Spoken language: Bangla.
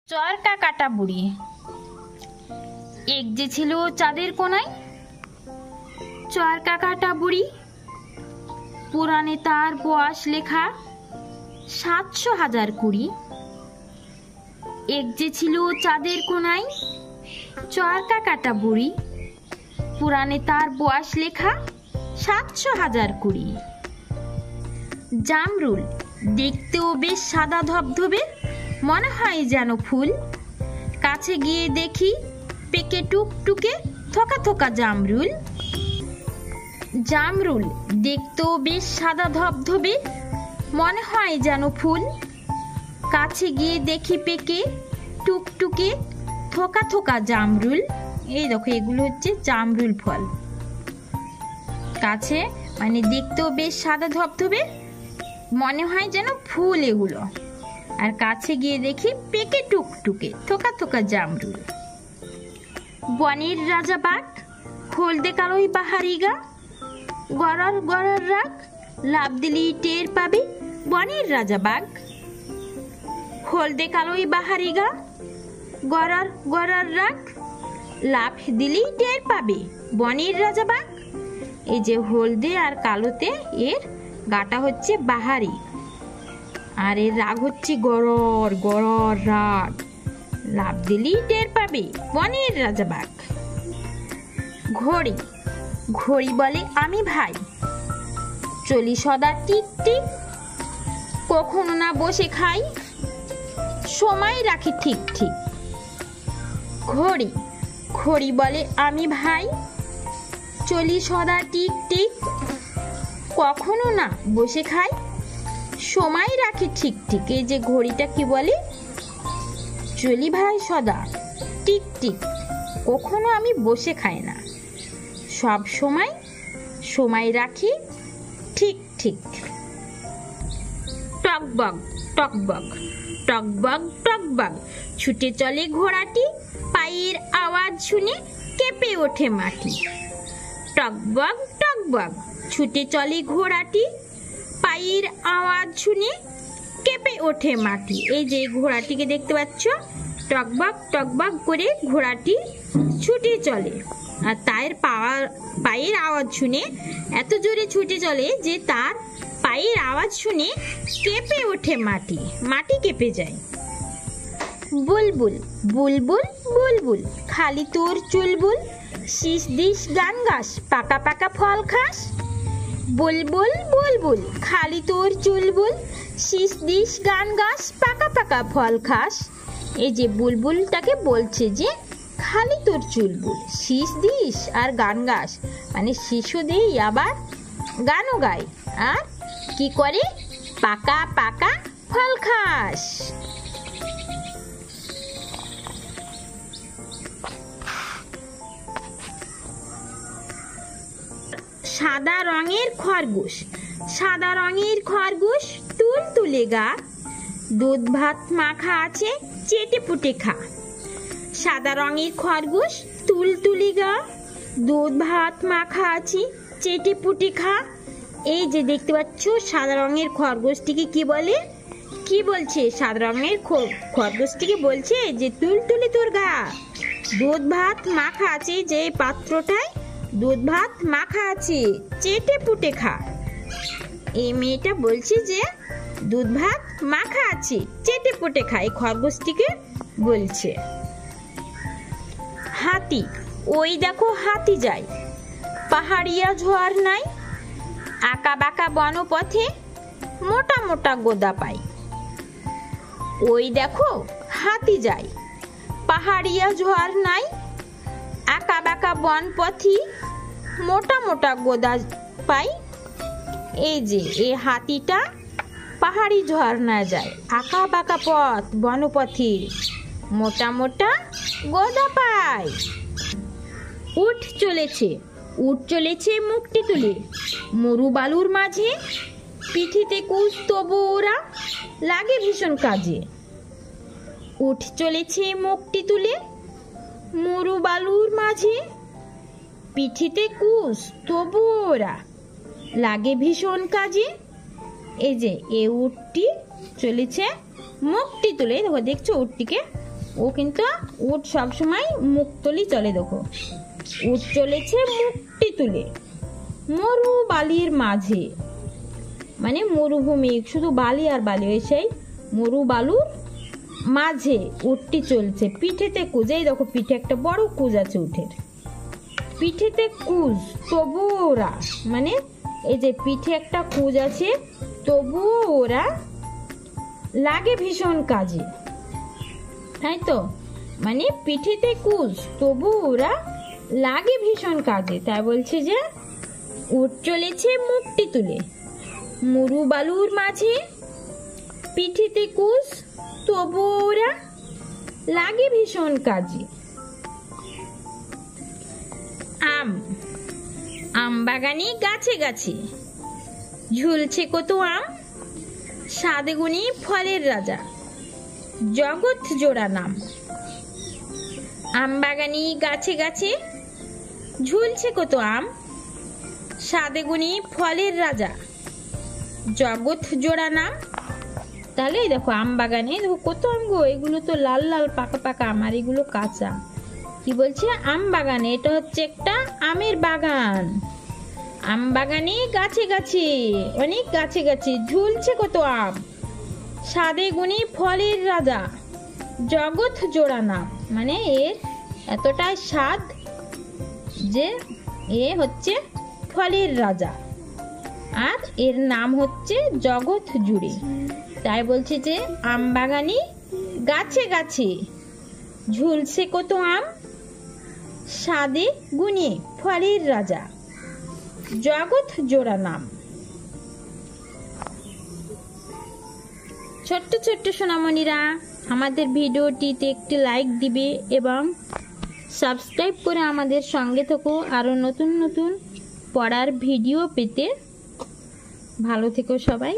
চরকা কাটা বুড়ি। এক যে ছিল চাঁদের কোনায় চরকা কাটা বুড়ি, পুরাণে তার বয়স লেখা ৭০০,০২০। এক যে ছিল চাঁদের কোনায় চরকা কাটা বুড়ি, পুরাণে তার বয়স লেখা ৭০০,০২০। জামরুল দেখতেও বেশ সাদা ধবধবে, মনে হয় যেন ফুল। কাছে গিয়ে দেখি পেকে টুকটুকে থোকা থোকা জামরুল। জামরুল দেখতেও বেশ সাদা ধবধবে, মনে হয় যেন ফুল। কাছে গিয়ে দেখি পেকে টুকটুকে থোকা থোকা জামরুল। এই দেখো, এগুলো হচ্ছে জামরুল ফল। কাছে মানে দেখতেও বেশ সাদা ধবধবে, মনে হয় যেন ফুল এগুলো। আর কাছে গিয়ে দেখি পেকে টুকটুকে থোকা থোকা জামরুল। বনের রাজা বাঘ, হলদে কালোই বাহারি গা, গড়ার গড়ার রাগ, লাভ দিলি টের পাবে বনের রাজা বাঘ। হলদে কালোই বাহারি গা, গড়ার গড়ার রাগ, লাভ দিলি টের পাবে বনের রাজা বাঘ। এই যে হলদে আর কালোতে এর গাটা হচ্ছে বাহারি, আর এর রাগ হচ্ছে গড়র গড়র রাগ, লাভ দিলেই টের পাবে বনের রাজা বাঘ। ঘড়ি ঘড়ি বলে আমি ভাই, চলি সদা টিক টিক, কখনো না বসে খাই, সময় রাখি ঠিক ঠিক। ঘড়ি ঘড়ি বলে আমি ভাই, চলি সদা টিক টিক, কখনো না বসে খাই, সময় রাখি ঠিক ঠিক। এই যে ঘড়িটা কি বলে, চলি ভাই সদা টিক টিক, কখনো আমি বসে খাই না, সব সময় সময় রাখি ঠিক ঠিক। টকবক টকবক টকবক টকবক, ছুটে চলে ঘোড়াটি, পায়ের আওয়াজ শুনে কেঁপে ওঠে মাটি। টকবক টকবক ছুটে চলে ঘোড়াটি, পায়ের আওয়াজ শুনে কেঁপে ওঠে মাটি। এই যে ঘোড়াটিকে দেখতে পাচ্ছ, টকবক টকবক করে ঘোড়াটি ছুটে চলে, আর তার পায়ের আওয়াজ শুনে এত জোরে ছুটে চলে যে তার পায়ের আওয়াজ শুনে কেঁপে ওঠে মাটি, মাটি কেঁপে যায়। বুলবুল বুলবুল বুলবুল, খালি তোর চুলবুল, শীষ দিস গান গাস, পাকা পাকা ফল খাস। বুলবুল বুলবুল, খালি তোর চুলবুল, শীষ দিস গান গাস, পাকা পাকা ফল খাস। এই যে বুলবুলটাকে বলছে যে খালি তোর চুলবুল, শীষ দিস আর গান গাস, মানে শিশু দেই আবার গানও গায়, আর কি করে পাকা পাকা ফল খাস। সাদা রঙের খরগোশ, সাদা রঙের খরগোশ, তুল তুলে গা, দুধ ভাত মাখা আছে চেটে পুটে খা। সাদা রঙের খরগোশ, তুল তুলে গা, দুধ ভাত মাখা আছে চেটে পুটে খা। এই যে দেখতে পাচ্ছ সাদা রঙের খরগোশটিকে কি বলে, কি বলছে, সাদা রঙের খরগোশটিকে বলছে যে তুল তুলে তোর গা, দুধ ভাত মাখা আছে, যে পাত্রটায় দুধ ভাত মাখা আছে চেটে পুটে খা। এই মেয়েটা বলছে যে দুধ ভাত মাখা আছে চেটে পুটে খা, এই খরগোশটিকে বলছে। হাতি, ওই দেখো হাতি যায়, পাহাড়িয়া ঝড় নাই, আঁকা বাঁকা বনপথে মোটা মোটা গোদা পাই। ওই দেখো হাতি যায়, পাহাড়িয়া ঝড় নাই, আঁকা বাঁকা বনপথি মোটা মোটা গোদা পাই। এই যে এই হাতিটা পাহাড়ি ঝর্ণা যায়, আঁকা বাঁকা পথ বনপথে মোটা মোটা গোদা পায়। উট চলেছে, উট চলেছে মুখটি তুলে, মরু বালুর মাঝে, পিঠিতে কুচ তবু ওরা লাগে ভীষণ কাজে। উট চলেছে মুখটি তুলে, মরু বালুর মাঝে, পিঠিতে কুচ তবু ওরা লাগে ভীষণ কাজে। এই যে এই উটটি চলেছে মুখটি তুলে, দেখো দেখছো উটটিকে ও কিন্তু উট সবসময় মুখ তুলি চলে। দেখো উট চলেছে মুখটি তুলে মরু বালির মাঝে, মানে মরুভূমি, শুধু বালি আর বালি, ওই সেই মরু বালুর মাঝে উটটি চলছে পিঠেতে কুজ। এই দেখো পিঠে একটা বড় কুজ আছে উঠের, পিঠেতে কুজ তবুও ওরা, মানে এই যে পিঠে একটা কুজ আছে তবুও ওরা লাগে ভীষণ কাজে, তাই তো, মানে পিঠেতে কুজ তবু ওরা লাগে ভীষণ কাজে। তাই বলছে যে উট চলেছে মুখটি তুলে মরু বালুর মাঝে, পিঠেতে কুজ তবু ওরা লাগে ভীষণ কাজে। আম, আম বাগানে গাছে গাছে ঝুলছে কত আম, স্বাদে গুণী ফলের রাজা জগৎ জোড়া নাম। আম বাগানে গাছে গাছে ঝুলছে কত আম, স্বাদে গুণী ফলের রাজা জগৎ জোড়া নাম। তাহলে দেখো আম বাগানে দেখো কত আম গো, এগুলো তো লাল লাল পাকা পাকা আম আর এগুলো কাঁচা। কি বলছে আম বাগানে, এটা হচ্ছে একটা আমের বাগান। আম বাগানে গাছে গাছে, অনেক গাছে গাছে ঝুলছে কত আম, স্বাদে গুণী ফলের রাজা জগৎ জোড়া নাম। মানে এর এতটাই স্বাদ যে এ হচ্ছে ফলের রাজা আর এর নাম হচ্ছে জগৎ জুড়ে। তাই বলছে যে আম বাগানে গাছে গাছে ঝুলছে কত আম, স্বাদে গুণী ফলের রাজা জগৎ জোড়া নাম। ছোট্ট ছোট্ট সোনামণিরা, আমাদের ভিডিওটিতে একটি লাইক দিবে এবং সাবস্ক্রাইব করে আমাদের সঙ্গে থেকো আরও নতুন নতুন পড়ার ভিডিও পেতে। ভালো থেকো সবাই।